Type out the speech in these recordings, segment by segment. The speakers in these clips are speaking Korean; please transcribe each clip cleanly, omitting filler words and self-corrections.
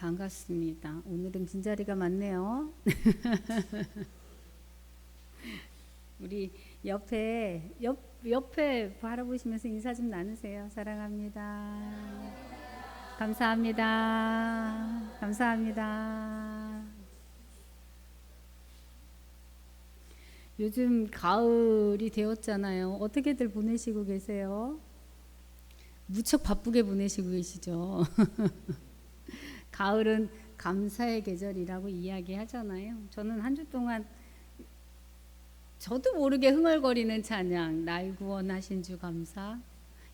반갑습니다. 오늘은 빈자리가 많네요. 우리 옆에 바라보시면서 인사 좀 나누세요. 사랑합니다. 감사합니다. 감사합니다. 요즘 가을이 되었잖아요. 어떻게들 보내시고 계세요? 무척 바쁘게 보내시고 계시죠? 가을은 감사의 계절이라고 이야기하잖아요. 저는 한 주 동안 저도 모르게 흥얼거리는 찬양, 날 구원하신 주 감사,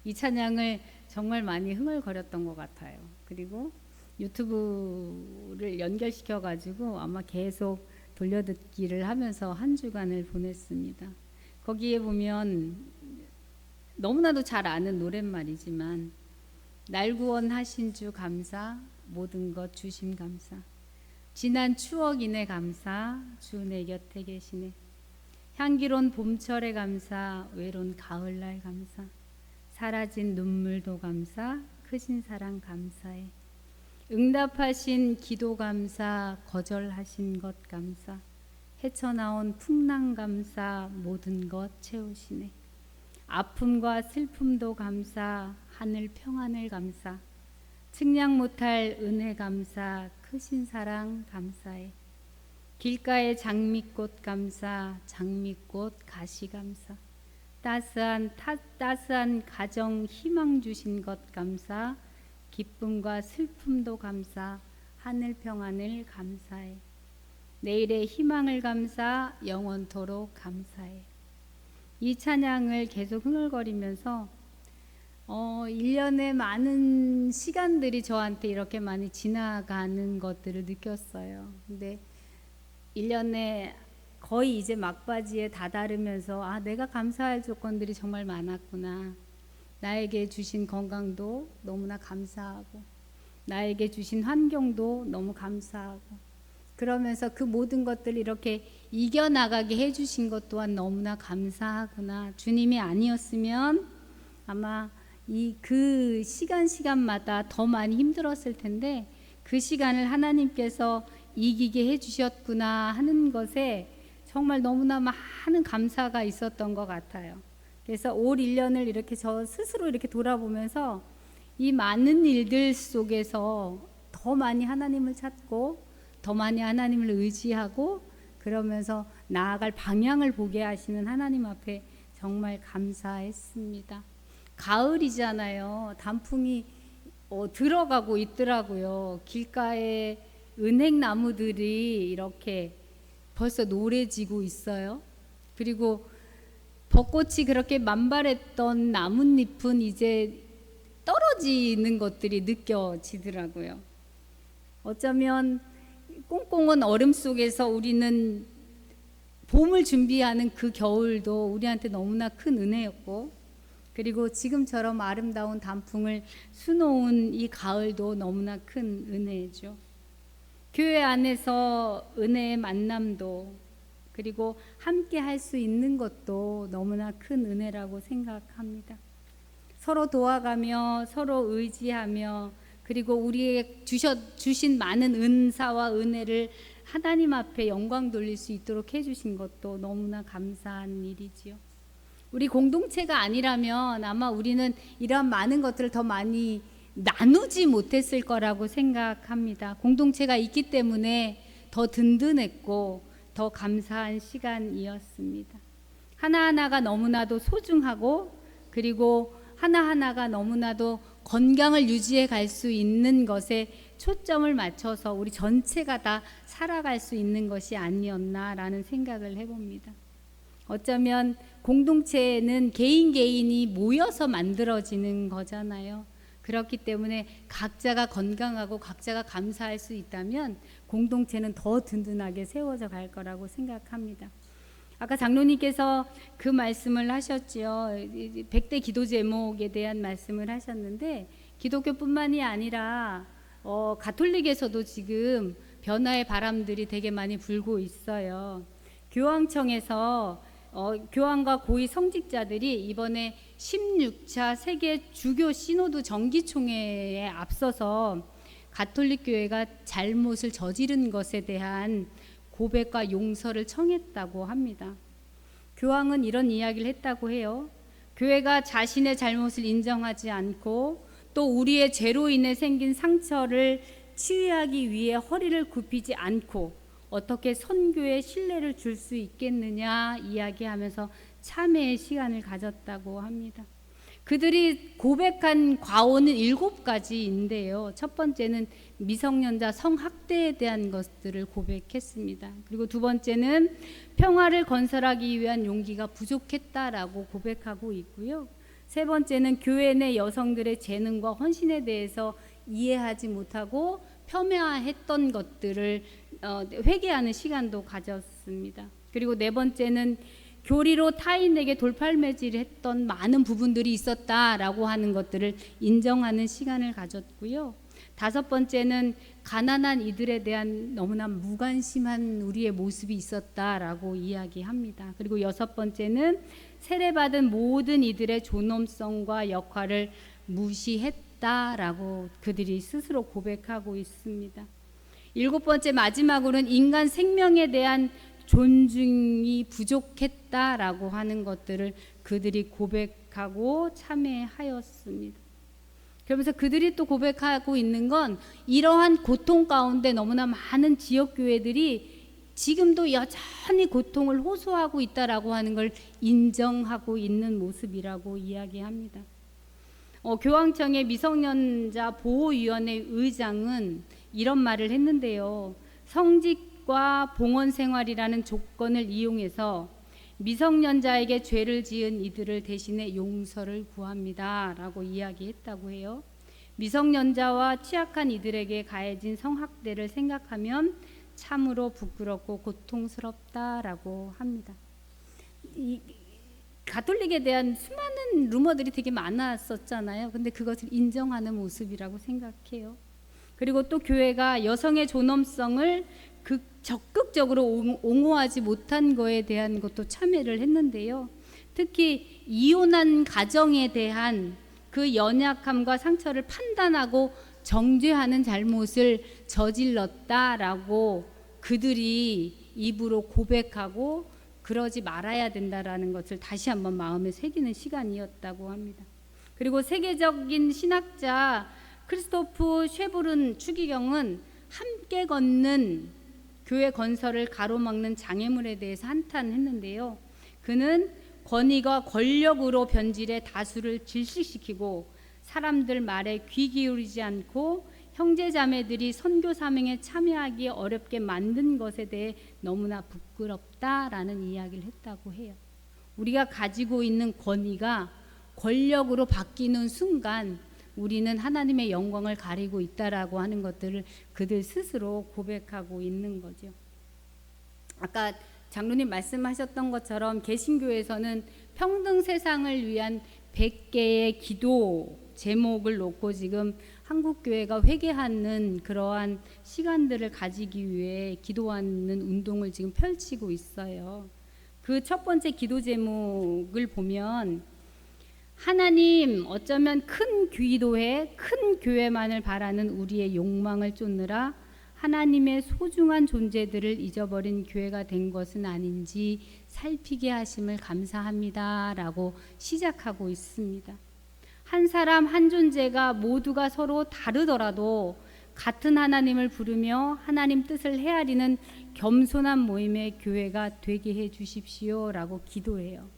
이 찬양을 정말 많이 흥얼거렸던 것 같아요. 그리고 유튜브를 연결시켜 가지고 아마 계속 돌려듣기를 하면서 한 주간을 보냈습니다. 거기에 보면 너무나도 잘 아는 노랫말이지만 날 구원하신 주 감사, 모든 것 주심 감사, 지난 추억이네 감사, 주 내 곁에 계시네, 향기로운 봄철에 감사, 외로운 가을날 감사, 사라진 눈물도 감사, 크신 사랑 감사해, 응답하신 기도 감사, 거절하신 것 감사, 헤쳐나온 풍랑 감사, 모든 것 채우시네, 아픔과 슬픔도 감사, 하늘 평안을 감사, 측량 못할 은혜 감사, 크신 사랑 감사해, 길가의 장미꽃 감사, 장미꽃 가시 감사, 따스한 가정 희망 주신 것 감사, 기쁨과 슬픔도 감사, 하늘 평안을 감사해, 내일의 희망을 감사, 영원토록 감사해. 이 찬양을 계속 흥얼거리면서 1년의 많은 시간들이 저한테 이렇게 많이 지나가는 것들을 느꼈어요. 근데 1년에 거의 이제 막바지에 다다르면서 내가 감사할 조건들이 정말 많았구나. 나에게 주신 건강도 너무나 감사하고, 나에게 주신 환경도 너무 감사하고, 그러면서 그 모든 것들을 이렇게 이겨나가게 해주신 것 또한 너무나 감사하구나. 주님이 아니었으면 아마 그 시간마다 더 많이 힘들었을 텐데 그 시간을 하나님께서 이기게 해주셨구나 하는 것에 정말 너무나 많은 감사가 있었던 것 같아요. 그래서 올 1년을 이렇게 저 스스로 이렇게 돌아보면서 이 많은 일들 속에서 더 많이 하나님을 찾고 더 많이 하나님을 의지하고 그러면서 나아갈 방향을 보게 하시는 하나님 앞에 정말 감사했습니다. 가을이잖아요. 단풍이 들어가고 있더라고요. 길가에 은행나무들이 이렇게 벌써 노래지고 있어요. 그리고 벚꽃이 그렇게 만발했던 나뭇잎은 이제 떨어지는 것들이 느껴지더라고요. 어쩌면 꽁꽁한 얼음 속에서 우리는 봄을 준비하는 그 겨울도 우리한테 너무나 큰 은혜였고, 그리고 지금처럼 아름다운 단풍을 수놓은 이 가을도 너무나 큰 은혜죠. 교회 안에서 은혜의 만남도, 그리고 함께 할 수 있는 것도 너무나 큰 은혜라고 생각합니다. 서로 도와가며 서로 의지하며, 그리고 우리에게 주신 많은 은사와 은혜를 하나님 앞에 영광 돌릴 수 있도록 해주신 것도 너무나 감사한 일이지요. 우리 공동체가 아니라면 아마 우리는 이런 많은 것들을 더 많이 나누지 못했을 거라고 생각합니다. 공동체가 있기 때문에 더 든든했고 더 감사한 시간이었습니다. 하나하나가 너무나도 소중하고, 그리고 하나하나가 너무나도 건강을 유지해 갈 수 있는 것에 초점을 맞춰서 우리 전체가 다 살아갈 수 있는 것이 아니었나라는 생각을 해봅니다. 어쩌면 공동체는 개인이 모여서 만들어지는 거잖아요. 그렇기 때문에 각자가 건강하고 각자가 감사할 수 있다면 공동체는 더 든든하게 세워져 갈 거라고 생각합니다. 아까 장로님께서 그 말씀을 하셨지요. 100대 기도 제목에 대한 말씀을 하셨는데, 기독교뿐만이 아니라 가톨릭에서도 지금 변화의 바람들이 되게 많이 불고 있어요. 교황청에서 교황과 고위 성직자들이 이번에 16차 세계 주교 시노드 정기총회에 앞서서 가톨릭 교회가 잘못을 저지른 것에 대한 고백과 용서를 청했다고 합니다. 교황은 이런 이야기를 했다고 해요. 교회가 자신의 잘못을 인정하지 않고 또 우리의 죄로 인해 생긴 상처를 치유하기 위해 허리를 굽히지 않고 어떻게 선교에 신뢰를 줄 수 있겠느냐 이야기하면서 참회의 시간을 가졌다고 합니다. 그들이 고백한 과오는 7가지인데요. 첫 번째는 미성년자 성학대에 대한 것들을 고백했습니다. 그리고 두 번째는 평화를 건설하기 위한 용기가 부족했다라고 고백하고 있고요. 세 번째는 교회 내 여성들의 재능과 헌신에 대해서 이해하지 못하고 폄훼했던 것들을 회개하는 시간도 가졌습니다. 그리고 네 번째는 교리로 타인에게 돌팔매질했던 많은 부분들이 있었다라고 하는 것들을 인정하는 시간을 가졌고요. 다섯 번째는 가난한 이들에 대한 너무나 무관심한 우리의 모습이 있었다라고 이야기합니다. 그리고 여섯 번째는 세례받은 모든 이들의 존엄성과 역할을 무시했다라고 그들이 스스로 고백하고 있습니다. 일곱 번째 마지막으로는 인간 생명에 대한 존중이 부족했다라고 하는 것들을 그들이 고백하고 참회하였습니다. 그러면서 그들이 또 고백하고 있는 건 이러한 고통 가운데 너무나 많은 지역교회들이 지금도 여전히 고통을 호소하고 있다라고 하는 걸 인정하고 있는 모습이라고 이야기합니다. 교황청의 미성년자 보호위원회 의장은 이런 말을 했는데요. 성직과 봉헌 생활이라는 조건을 이용해서 미성년자에게 죄를 지은 이들을 대신해 용서를 구합니다 라고 이야기했다고 해요. 미성년자와 취약한 이들에게 가해진 성학대를 생각하면 참으로 부끄럽고 고통스럽다라고 합니다. 이 가톨릭에 대한 수많은 루머들이 되게 많았었잖아요. 근데 그것을 인정하는 모습이라고 생각해요. 그리고 또 교회가 여성의 존엄성을 적극적으로 옹호하지 못한 거에 대한 것도 참회를 했는데요. 특히 이혼한 가정에 대한 그 연약함과 상처를 판단하고 정죄하는 잘못을 저질렀다라고 그들이 입으로 고백하고 그러지 말아야 된다라는 것을 다시 한번 마음에 새기는 시간이었다고 합니다. 그리고 세계적인 신학자 크리스토프 쉐브른 추기경은 함께 걷는 교회 건설을 가로막는 장애물에 대해서 한탄했는데요. 그는 권위가 권력으로 변질해 다수를 질식시키고 사람들 말에 귀 기울이지 않고 형제자매들이 선교 사명에 참여하기 어렵게 만든 것에 대해 너무나 부끄럽다라는 이야기를 했다고 해요. 우리가 가지고 있는 권위가 권력으로 바뀌는 순간 우리는 하나님의 영광을 가리고 있다라고 하는 것들을 그들 스스로 고백하고 있는 거죠. 아까 장로님 말씀하셨던 것처럼 개신교에서는 평등 세상을 위한 100개의 기도 제목을 놓고 지금 한국교회가 회개하는 그러한 시간들을 가지기 위해 기도하는 운동을 지금 펼치고 있어요. 그 첫 번째 기도 제목을 보면 하나님, 어쩌면 큰 기도회, 큰 교회만을 바라는 우리의 욕망을 쫓느라 하나님의 소중한 존재들을 잊어버린 교회가 된 것은 아닌지 살피게 하심을 감사합니다 라고 시작하고 있습니다. 한 사람 한 존재가 모두가 서로 다르더라도 같은 하나님을 부르며 하나님 뜻을 헤아리는 겸손한 모임의 교회가 되게 해 주십시오 라고 기도해요.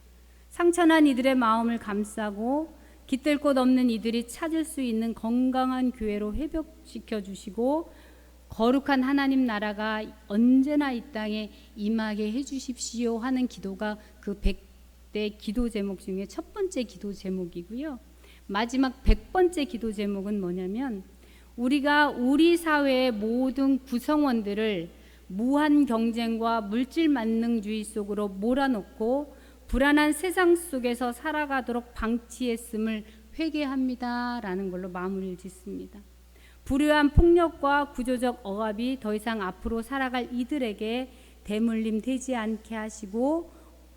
상처난 이들의 마음을 감싸고 깃들 곳 없는 이들이 찾을 수 있는 건강한 교회로 회복시켜 주시고 거룩한 하나님 나라가 언제나 이 땅에 임하게 해 주십시오 하는 기도가 그 100대 기도 제목 중에 첫 번째 기도 제목이고요. 마지막 100번째 기도 제목은 뭐냐면 우리가 우리 사회의 모든 구성원들을 무한 경쟁과 물질 만능주의 속으로 몰아넣고 불안한 세상 속에서 살아가도록 방치했음을 회개합니다 라는 걸로 마무리를 짓습니다. 불효한 폭력과 구조적 억압이 더 이상 앞으로 살아갈 이들에게 대물림 되지 않게 하시고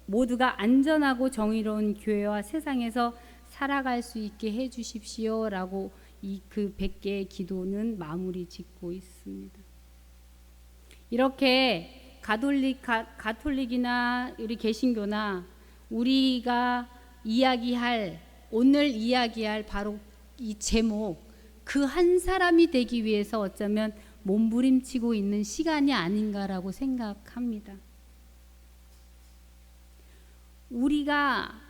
모두가 안전하고 정의로운 교회와 세상에서 살아갈 수 있게 해 주십시오 라고 그 100개의 기도는 마무리 짓고 있습니다. 이렇게 가톨릭이나 우리 개신교나 우리가 오늘 이야기할 바로 이 제목, 그 한 사람이 되기 위해서 어쩌면 몸부림치고 있는 시간이 아닌가라고 생각합니다. 우리가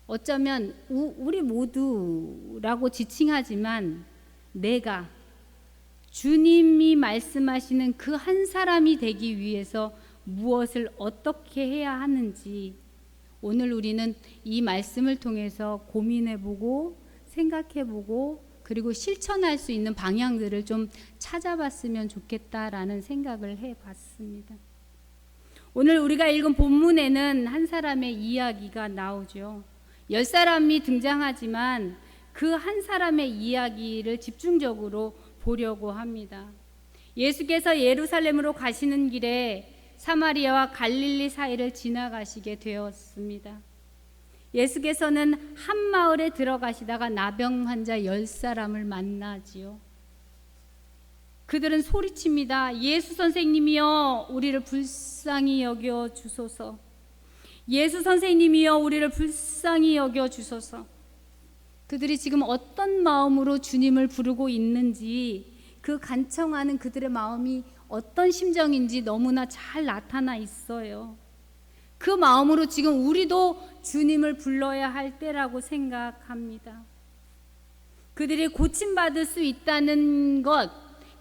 어쩌면 우리 모두라고 지칭하지만 내가 주님이 말씀하시는 그 한 사람이 되기 위해서 무엇을 어떻게 해야 하는지 오늘 우리는 이 말씀을 통해서 고민해보고 생각해보고 그리고 실천할 수 있는 방향들을 좀 찾아봤으면 좋겠다라는 생각을 해봤습니다. 오늘 우리가 읽은 본문에는 한 사람의 이야기가 나오죠. 10사람이 등장하지만 그 한 사람의 이야기를 집중적으로 보려고 합니다. 예수께서 예루살렘으로 가시는 길에 사마리아와 갈릴리 사이를 지나가시게 되었습니다. 예수께서는 한 마을에 들어가시다가 나병 환자 10사람을 만나지요. 그들은 소리칩니다. 예수 선생님이여 우리를 불쌍히 여겨 주소서. 예수 선생님이여 우리를 불쌍히 여겨 주소서. 그들이 지금 어떤 마음으로 주님을 부르고 있는지 그 간청하는 그들의 마음이 어떤 심정인지 너무나 잘 나타나 있어요. 그 마음으로 지금 우리도 주님을 불러야 할 때라고 생각합니다. 그들이 고침받을 수 있다는 것,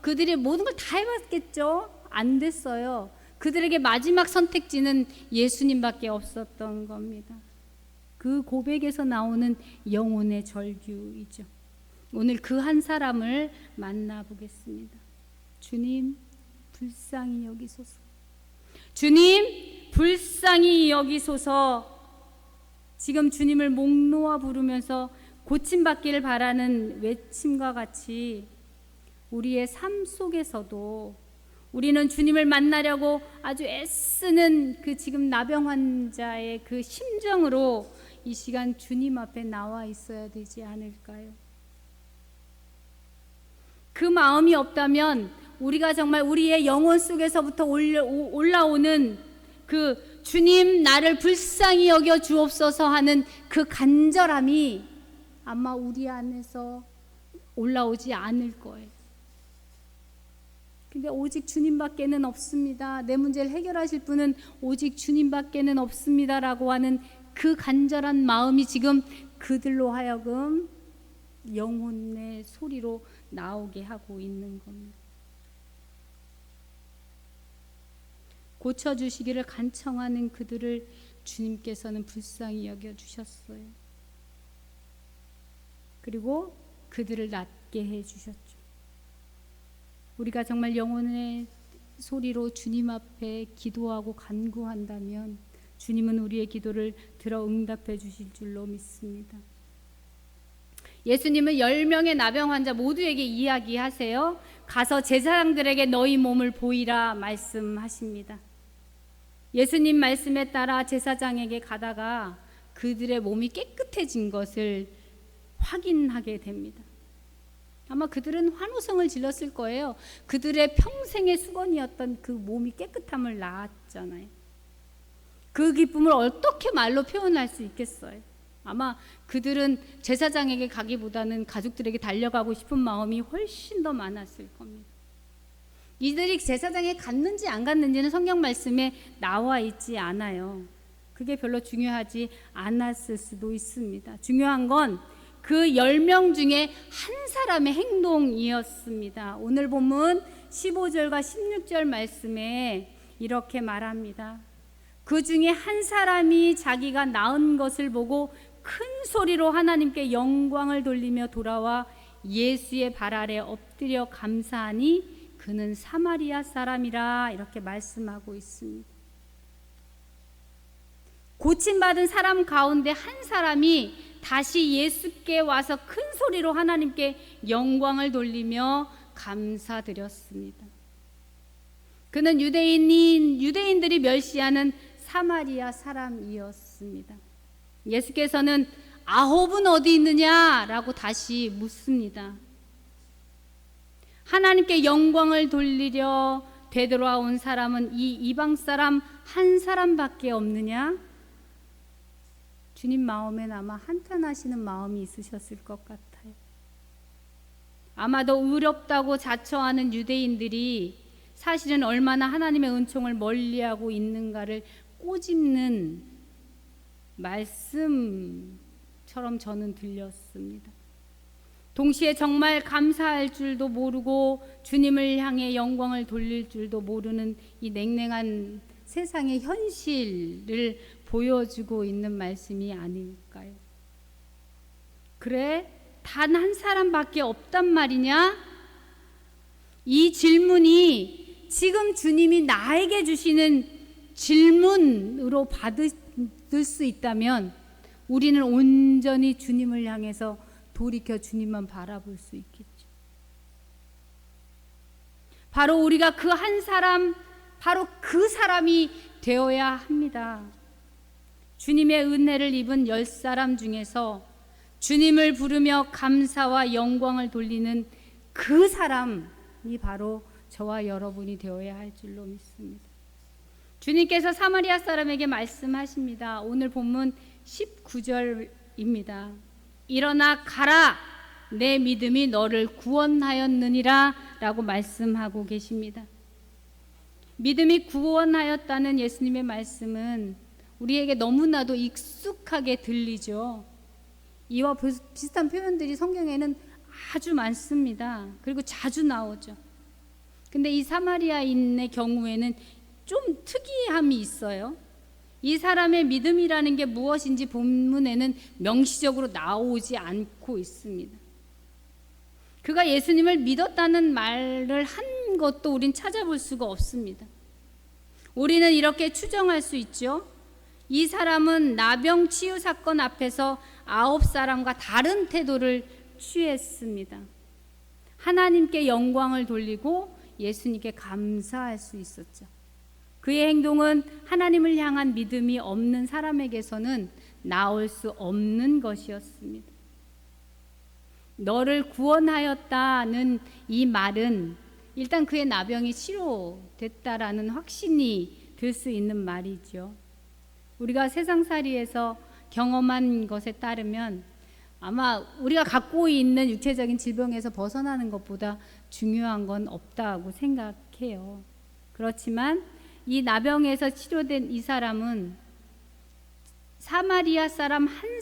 그들이 모든 걸 다 해봤겠죠? 안 됐어요. 그들에게 마지막 선택지는 예수님밖에 없었던 겁니다. 그 고백에서 나오는 영혼의 절규이죠. 오늘 그 한 사람을 만나보겠습니다. 주님, 불쌍히 여기소서. 주님, 불쌍히 여기소서. 지금 주님을 목 놓아 부르면서 고침받기를 바라는 외침과 같이 우리의 삶 속에서도 우리는 주님을 만나려고 아주 애쓰는 그 지금 나병 환자의 그 심정으로 이 시간 주님 앞에 나와 있어야 되지 않을까요? 그 마음이 없다면 우리가 정말 우리의 영혼 속에서부터 올라오는 그 주님 나를 불쌍히 여겨 주옵소서 하는 그 간절함이 아마 우리 안에서 올라오지 않을 거예요. 근데 오직 주님밖에는 없습니다. 내 문제를 해결하실 분은 오직 주님밖에는 없습니다라고 하는 그 간절한 마음이 지금 그들로 하여금 영혼의 소리로 나오게 하고 있는 겁니다. 고쳐주시기를 간청하는 그들을 주님께서는 불쌍히 여겨주셨어요. 그리고 그들을 낫게 해주셨죠. 우리가 정말 영혼의 소리로 주님 앞에 기도하고 간구한다면 주님은 우리의 기도를 들어 응답해 주실 줄로 믿습니다. 예수님은 10명의 나병 환자 모두에게 이야기하세요. 가서 제사장들에게 너희 몸을 보이라 말씀하십니다. 예수님 말씀에 따라 제사장에게 가다가 그들의 몸이 깨끗해진 것을 확인하게 됩니다. 아마 그들은 환호성을 질렀을 거예요. 그들의 평생의 수건이었던 그 몸이 깨끗함을 낳았잖아요. 그 기쁨을 어떻게 말로 표현할 수 있겠어요? 아마 그들은 제사장에게 가기보다는 가족들에게 달려가고 싶은 마음이 훨씬 더 많았을 겁니다. 이들이 제사장에 갔는지 안 갔는지는 성경 말씀에 나와 있지 않아요. 그게 별로 중요하지 않았을 수도 있습니다. 중요한 건 그 10명 중에 한 사람의 행동이었습니다. 오늘 본문 15절과 16절 말씀에 이렇게 말합니다. 그 중에 한 사람이 자기가 낳은 것을 보고 큰 소리로 하나님께 영광을 돌리며 돌아와 예수의 발 아래 엎드려 감사하니 그는 사마리아 사람이라 이렇게 말씀하고 있습니다. 고침받은 사람 가운데 한 사람이 다시 예수께 와서 큰 소리로 하나님께 영광을 돌리며 감사드렸습니다. 그는 유대인들이 멸시하는 사마리아 사람이었습니다. 예수께서는 9은 어디 있느냐라고 다시 묻습니다. 하나님께 영광을 돌리려 되돌아온 사람은 이 이방 사람 한 사람밖에 없느냐? 주님 마음엔 아마 한탄하시는 마음이 있으셨을 것 같아요. 아마도 의롭다고 자처하는 유대인들이 사실은 얼마나 하나님의 은총을 멀리하고 있는가를 꼬집는 말씀처럼 저는 들렸습니다. 동시에 정말 감사할 줄도 모르고 주님을 향해 영광을 돌릴 줄도 모르는 이 냉랭한 세상의 현실을 보여주고 있는 말씀이 아닐까요? 그래? 단 한 사람밖에 없단 말이냐? 이 질문이 지금 주님이 나에게 주시는 질문으로 받을 수 있다면 우리는 온전히 주님을 향해서 돌이켜 주님만 바라볼 수 있겠죠. 바로 우리가 그 한 사람, 바로 그 사람이 되어야 합니다. 주님의 은혜를 입은 10사람 중에서 주님을 부르며 감사와 영광을 돌리는 그 사람이 바로 저와 여러분이 되어야 할 줄로 믿습니다. 주님께서 사마리아 사람에게 말씀하십니다. 오늘 본문 19절입니다. 일어나 가라, 내 믿음이 너를 구원하였느니라 라고 말씀하고 계십니다. 믿음이 구원하였다는 예수님의 말씀은 우리에게 너무나도 익숙하게 들리죠. 이와 비슷한 표현들이 성경에는 아주 많습니다. 그리고 자주 나오죠. 근데 이 사마리아인의 경우에는 좀 특이함이 있어요. 이 사람의 믿음이라는 게 무엇인지 본문에는 명시적으로 나오지 않고 있습니다. 그가 예수님을 믿었다는 말을 한 것도 우린 찾아볼 수가 없습니다. 우리는 이렇게 추정할 수 있죠. 이 사람은 나병 치유 사건 앞에서 9사람과 다른 태도를 취했습니다. 하나님께 영광을 돌리고 예수님께 감사할 수 있었죠. 그의 행동은 하나님을 향한 믿음이 없는 사람에게서는 나올 수 없는 것이었습니다. 너를 구원하였다는 이 말은 일단 그의 나병이 치료됐다라는 확신이 들 수 있는 말이죠. 우리가 세상살이에서 경험한 것에 따르면 아마 우리가 갖고 있는 육체적인 질병에서 벗어나는 것보다 중요한 건 없다고 생각해요. 그렇지만 이 나병에서 치료된 이 사람은 사마리아 사람 한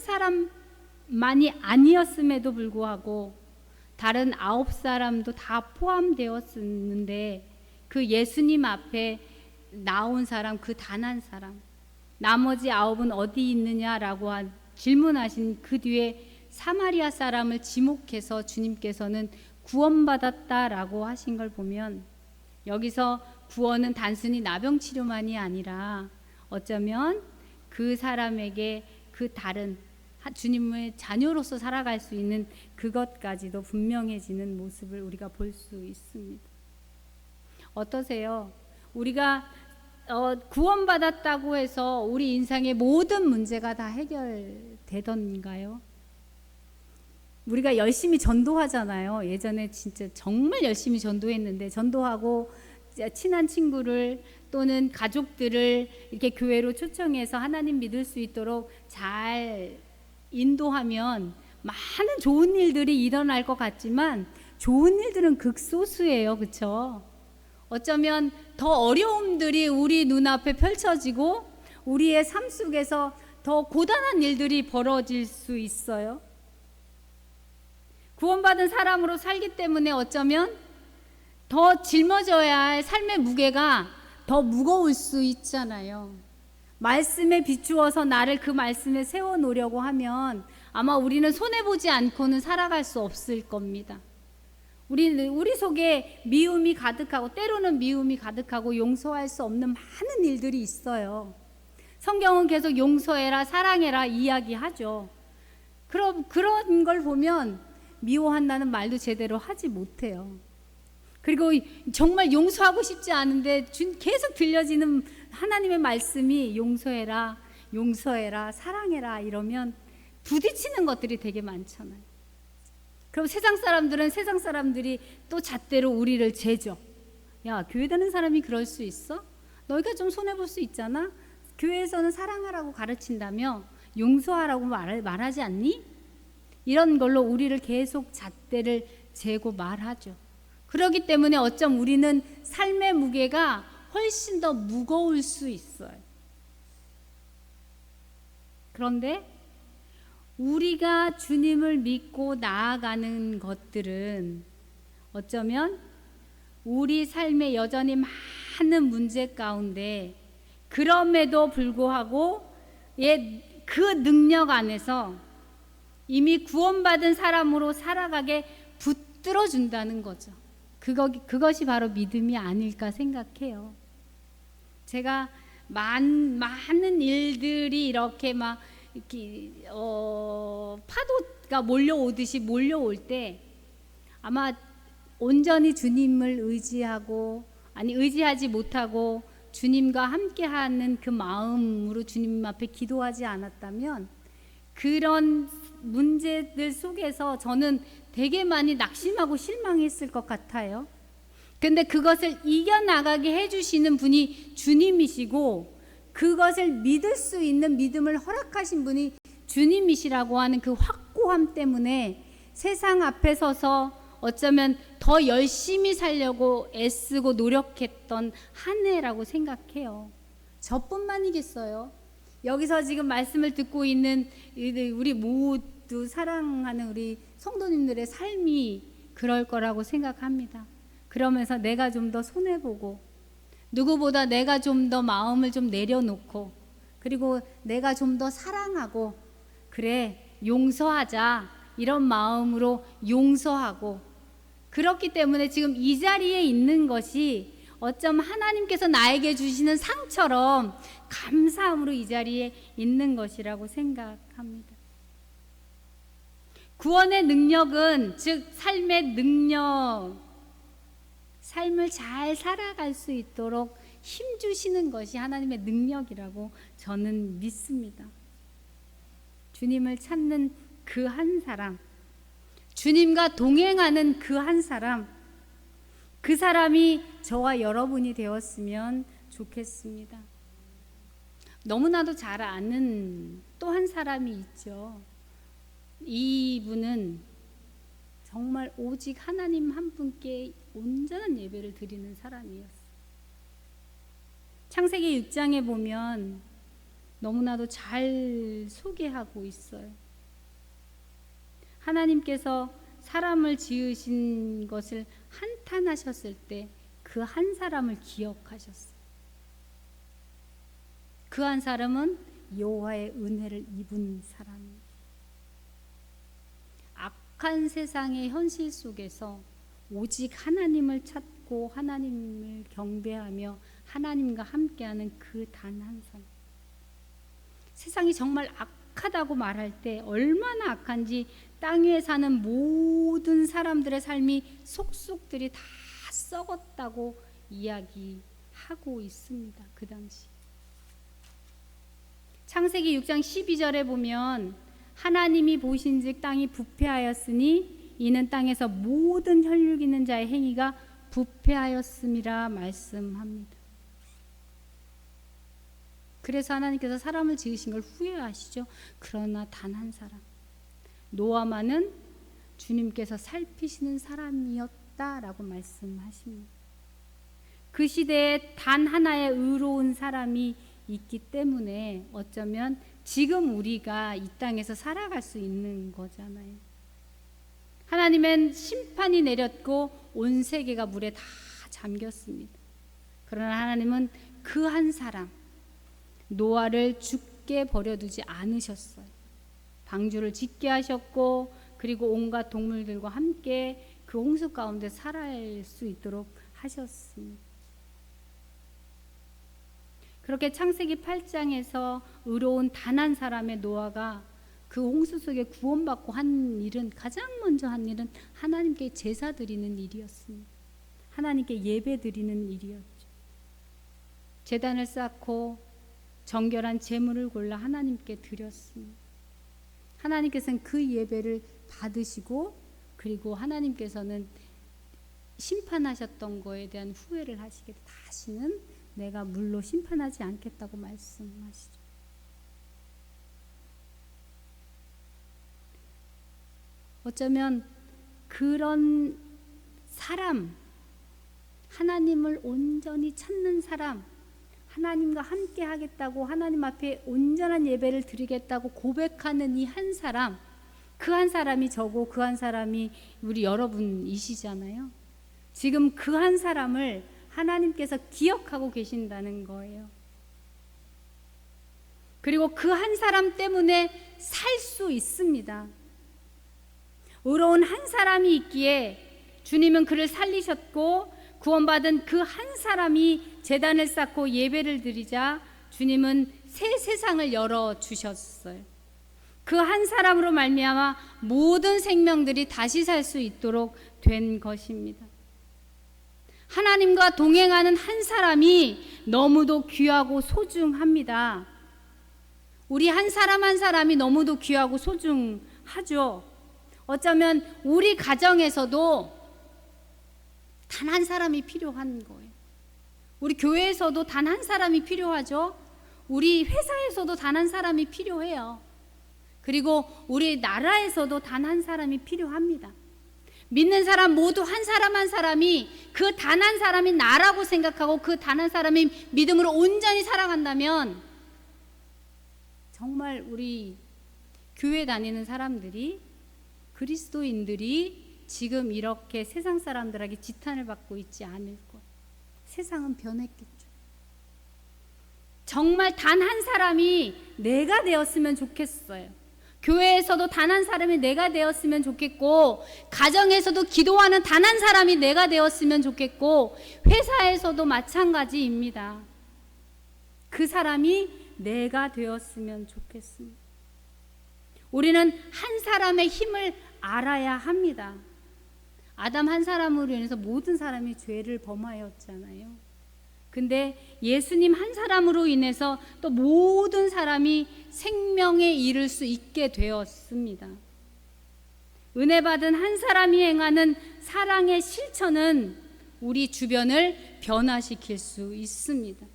사람만이 아니었음에도 불구하고 다른 9사람도 다 포함되었었는데 그 예수님 앞에 나온 사람, 그 단 한 사람, 나머지 9은 어디 있느냐라고 질문하신 그 뒤에 사마리아 사람을 지목해서 주님께서는 구원받았다라고 하신 걸 보면 여기서 구원은 단순히 나병 치료만이 아니라 어쩌면 그 사람에게 그 다른 주님의 자녀로서 살아갈 수 있는 그것까지도 분명해지는 모습을 우리가 볼 수 있습니다. 어떠세요? 우리가 구원받았다고 해서 우리 인생의 모든 문제가 다 해결되던가요? 우리가 열심히 전도하잖아요. 예전에 진짜 정말 열심히 전도했는데 전도하고 친한 친구를 또는 가족들을 이렇게 교회로 초청해서 하나님 믿을 수 있도록 잘 인도하면 많은 좋은 일들이 일어날 것 같지만 좋은 일들은 극소수예요. 그렇죠? 어쩌면 더 어려움들이 우리 눈앞에 펼쳐지고 우리의 삶 속에서 더 고단한 일들이 벌어질 수 있어요. 구원받은 사람으로 살기 때문에 어쩌면 더 짊어져야 할 삶의 무게가 더 무거울 수 있잖아요. 말씀에 비추어서 나를 그 말씀에 세워놓으려고 하면 아마 우리는 손해보지 않고는 살아갈 수 없을 겁니다. 우리 속에 미움이 가득하고 때로는 미움이 가득하고 용서할 수 없는 많은 일들이 있어요. 성경은 계속 용서해라, 사랑해라 이야기하죠. 그런 걸 보면 미워한다는 말도 제대로 하지 못해요. 그리고 정말 용서하고 싶지 않은데 계속 들려지는 하나님의 말씀이 용서해라, 용서해라, 사랑해라 이러면 부딪히는 것들이 되게 많잖아요. 그럼 세상 사람들은 세상 사람들이 또 잣대로 우리를 재죠. 야, 교회 다니는 사람이 그럴 수 있어? 너희가 좀 손해볼 수 있잖아? 교회에서는 사랑하라고 가르친다며 용서하라고 말하지 않니? 이런 걸로 우리를 계속 잣대를 재고 말하죠. 그렇기 때문에 어쩜 우리는 삶의 무게가 훨씬 더 무거울 수 있어요. 그런데 우리가 주님을 믿고 나아가는 것들은 어쩌면 우리 삶에 여전히 많은 문제 가운데 그럼에도 불구하고 그 능력 안에서 이미 구원받은 사람으로 살아가게 붙들어 준다는 거죠. 그것이 바로 믿음이 아닐까 생각해요. 제가 많은 일들이 이렇게 막 파도가 몰려오듯이 몰려올 때 아마 온전히 주님을 의지하지 못하고 주님과 함께하는 그 마음으로 주님 앞에 기도하지 않았다면 그런 문제들 속에서 저는 되게 많이 낙심하고 실망했을 것 같아요. 근데 그것을 이겨나가게 해주시는 분이 주님이시고 그것을 믿을 수 있는 믿음을 허락하신 분이 주님이시라고 하는 그 확고함 때문에 세상 앞에 서서 어쩌면 더 열심히 살려고 애쓰고 노력했던 한 해라고 생각해요. 저뿐만이겠어요. 여기서 지금 말씀을 듣고 있는 우리 모두 사랑하는 우리 성도님들의 삶이 그럴 거라고 생각합니다. 그러면서 내가 좀 더 손해보고 누구보다 내가 좀 더 마음을 좀 내려놓고 그리고 내가 좀 더 사랑하고 그래 용서하자 이런 마음으로 용서하고 그렇기 때문에 지금 이 자리에 있는 것이 어쩜 하나님께서 나에게 주시는 상처럼 감사함으로 이 자리에 있는 것이라고 생각합니다. 구원의 능력은 즉 삶의 능력, 삶을 잘 살아갈 수 있도록 힘주시는 것이 하나님의 능력이라고 저는 믿습니다. 주님을 찾는 그 한 사람, 주님과 동행하는 그 한 사람, 그 사람이 저와 여러분이 되었으면 좋겠습니다. 너무나도 잘 아는 또 한 사람이 있죠. 이분은 정말 오직 하나님 한 분께 온전한 예배를 드리는 사람이었어요. 창세기 6장에 보면 너무나도 잘 소개하고 있어요. 하나님께서 사람을 지으신 것을 한탄하셨을 때 그 한 사람을 기억하셨어요. 그 한 사람은 여호와의 은혜를 입은 사람입니다. 악한 세상의 현실 속에서 오직 하나님을 찾고 하나님을 경배하며 하나님과 함께하는 그 단 한 사람. 세상이 정말 악하다고 말할 때 얼마나 악한지 땅 위에 사는 모든 사람들의 삶이 속속들이 다 썩었다고 이야기하고 있습니다. 그 당시 창세기 6장 12절에 보면 하나님이 보신즉 땅이 부패하였으니 이는 땅에서 모든 혈육 있는 자의 행위가 부패하였음이라 말씀합니다. 그래서 하나님께서 사람을 지으신 걸 후회하시죠. 그러나 단 한 사람 노아만은 주님께서 살피시는 사람이었다라고 말씀하십니다. 그 시대에 단 하나의 의로운 사람이 있기 때문에 어쩌면 지금 우리가 이 땅에서 살아갈 수 있는 거잖아요. 하나님은 심판이 내렸고 온 세계가 물에 다 잠겼습니다. 그러나 하나님은 그 한 사람 노아를 죽게 버려두지 않으셨어요. 방주를 짓게 하셨고 그리고 온갖 동물들과 함께 그 홍수 가운데 살아갈 수 있도록 하셨습니다. 그렇게 창세기 8장에서 의로운 단 한 사람의 노아가 그 홍수 속에 구원받고 한 일은 가장 먼저 한 일은 하나님께 제사 드리는 일이었습니다. 하나님께 예배 드리는 일이었죠. 제단을 쌓고 정결한 제물을 골라 하나님께 드렸습니다. 하나님께서는 그 예배를 받으시고 그리고 하나님께서는 심판하셨던 거에 대한 후회를 하시게 다시는 내가 물로 심판하지 않겠다고 말씀하시죠. 어쩌면 그런 사람, 하나님을 온전히 찾는 사람, 하나님과 함께 하겠다고 하나님 앞에 온전한 예배를 드리겠다고 고백하는 이 한 사람, 그 한 사람이 저고 그 한 사람이 우리 여러분이시잖아요. 지금 그 한 사람을 하나님께서 기억하고 계신다는 거예요. 그리고 그 한 사람 때문에 살 수 있습니다. 의로운 한 사람이 있기에 주님은 그를 살리셨고 구원받은 그 한 사람이 제단을 쌓고 예배를 드리자 주님은 새 세상을 열어주셨어요. 그 한 사람으로 말미암아 모든 생명들이 다시 살 수 있도록 된 것입니다. 하나님과 동행하는 한 사람이 너무도 귀하고 소중합니다. 우리 한 사람 한 사람이 너무도 귀하고 소중하죠. 어쩌면 우리 가정에서도 단 한 사람이 필요한 거예요. 우리 교회에서도 단 한 사람이 필요하죠. 우리 회사에서도 단 한 사람이 필요해요. 그리고 우리 나라에서도 단 한 사람이 필요합니다. 믿는 사람 모두 한 사람 한 사람이 그 단 한 사람이 나라고 생각하고 그 단 한 사람이 믿음으로 온전히 살아간다면 정말 우리 교회 다니는 사람들이, 그리스도인들이 지금 이렇게 세상 사람들에게 지탄을 받고 있지 않을 것. 세상은 변했겠죠. 정말 단 한 사람이 내가 되었으면 좋겠어요. 교회에서도 단 한 사람이 내가 되었으면 좋겠고, 가정에서도 기도하는 단 한 사람이 내가 되었으면 좋겠고, 회사에서도 마찬가지입니다. 그 사람이 내가 되었으면 좋겠습니다. 우리는 한 사람의 힘을 알아야 합니다. 아담 한 사람으로 인해서 모든 사람이 죄를 범하였잖아요. 근데 예수님 한 사람으로 인해서 또 모든 사람이 생명에 이를 수 있게 되었습니다. 은혜 받은 한 사람이 행하는 사랑의 실천은 우리 주변을 변화시킬 수 있습니다.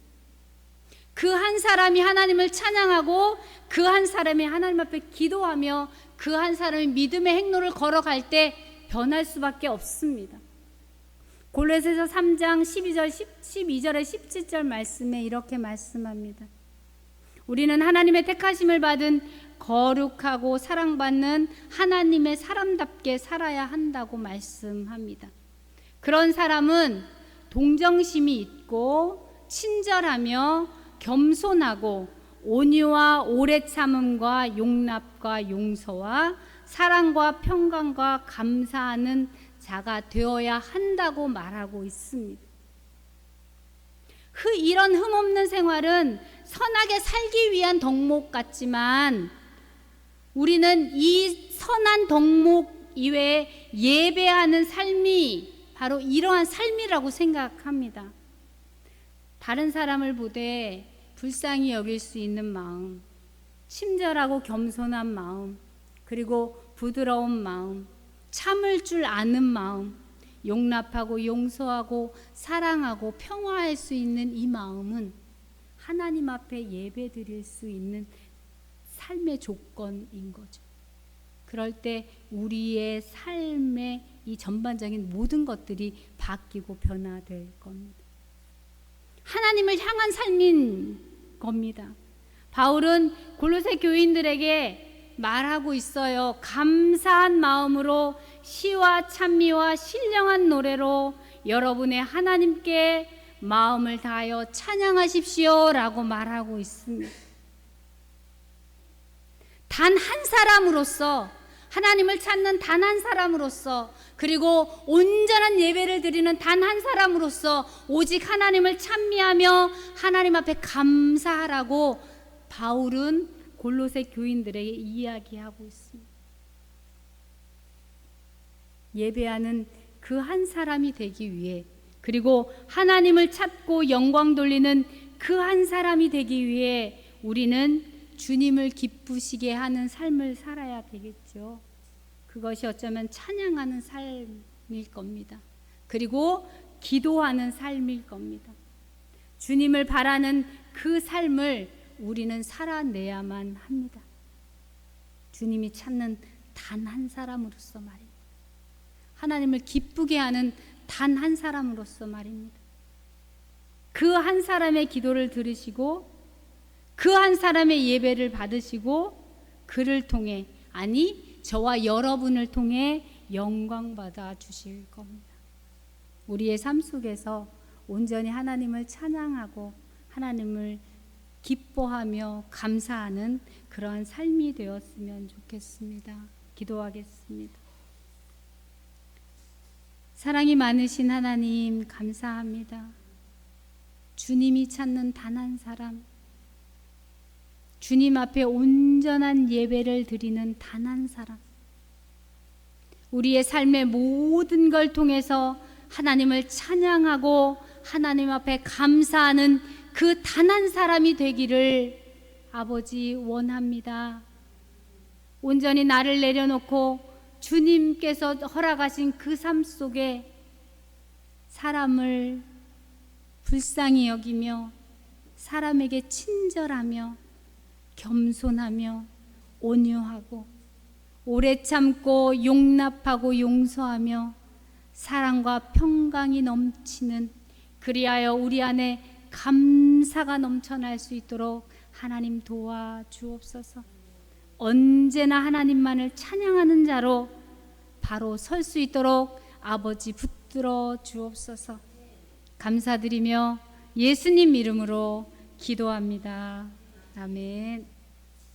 그 한 사람이 하나님을 찬양하고 그 한 사람이 하나님 앞에 기도하며 그 한 사람이 믿음의 행로를 걸어갈 때 변할 수밖에 없습니다. 골로새서 3장 12절에 17절 말씀에 이렇게 말씀합니다. 우리는 하나님의 택하심을 받은 거룩하고 사랑받는 하나님의 사람답게 살아야 한다고 말씀합니다. 그런 사람은 동정심이 있고 친절하며 겸손하고 온유와 오래 참음과 용납과 용서와 사랑과 평강과 감사하는 자가 되어야 한다고 말하고 있습니다. 이런 흠없는 생활은 선하게 살기 위한 덕목 같지만 우리는 이 선한 덕목 이외에 예배하는 삶이 바로 이러한 삶이라고 생각합니다. 다른 사람을 보되 불쌍히 여길 수 있는 마음, 친절하고 겸손한 마음, 그리고 부드러운 마음, 참을 줄 아는 마음, 용납하고 용서하고 사랑하고 평화할 수 있는 이 마음은 하나님 앞에 예배드릴 수 있는 삶의 조건인 거죠. 그럴 때 우리의 삶의 이 전반적인 모든 것들이 바뀌고 변화될 겁니다. 하나님을 향한 삶인 겁니다. 바울은 골로새 교인들에게 말하고 있어요. 감사한 마음으로 시와 찬미와 신령한 노래로 여러분의 하나님께 마음을 다하여 찬양하십시오 라고 말하고 있습니다. 단 한 사람으로서, 하나님을 찾는 단 한 사람으로서, 그리고 온전한 예배를 드리는 단 한 사람으로서 오직 하나님을 찬미하며 하나님 앞에 감사하라고 바울은 골로새 교인들에게 이야기하고 있습니다. 예배하는 그 한 사람이 되기 위해, 그리고 하나님을 찾고 영광 돌리는 그 한 사람이 되기 위해 우리는 주님을 기쁘시게 하는 삶을 살아야 되겠죠. 그것이 어쩌면 찬양하는 삶일 겁니다. 그리고 기도하는 삶일 겁니다. 주님을 바라는 그 삶을 우리는 살아내야만 합니다. 주님이 찾는 단 한 사람으로서 말입니다. 하나님을 기쁘게 하는 단 한 사람으로서 말입니다. 그 한 사람의 기도를 들으시고 그 한 사람의 예배를 받으시고 그를 통해, 아니 저와 여러분을 통해 영광 받아 주실 겁니다. 우리의 삶 속에서 온전히 하나님을 찬양하고 하나님을 기뻐하며 감사하는 그러한 삶이 되었으면 좋겠습니다. 기도하겠습니다. 사랑이 많으신 하나님, 감사합니다. 주님이 찾는 단 한 사람, 주님 앞에 온전한 예배를 드리는 단 한 사람, 우리의 삶의 모든 걸 통해서 하나님을 찬양하고 하나님 앞에 감사하는 그 단 한 사람이 되기를 아버지 원합니다. 온전히 나를 내려놓고 주님께서 허락하신 그 삶 속에 사람을 불쌍히 여기며 사람에게 친절하며 겸손하며 온유하고 오래 참고 용납하고 용서하며 사랑과 평강이 넘치는, 그리하여 우리 안에 감사가 넘쳐날 수 있도록 하나님 도와주옵소서. 언제나 하나님만을 찬양하는 자로 바로 설 수 있도록 아버지 붙들어 주옵소서. 감사드리며 예수님 이름으로 기도합니다. 아멘.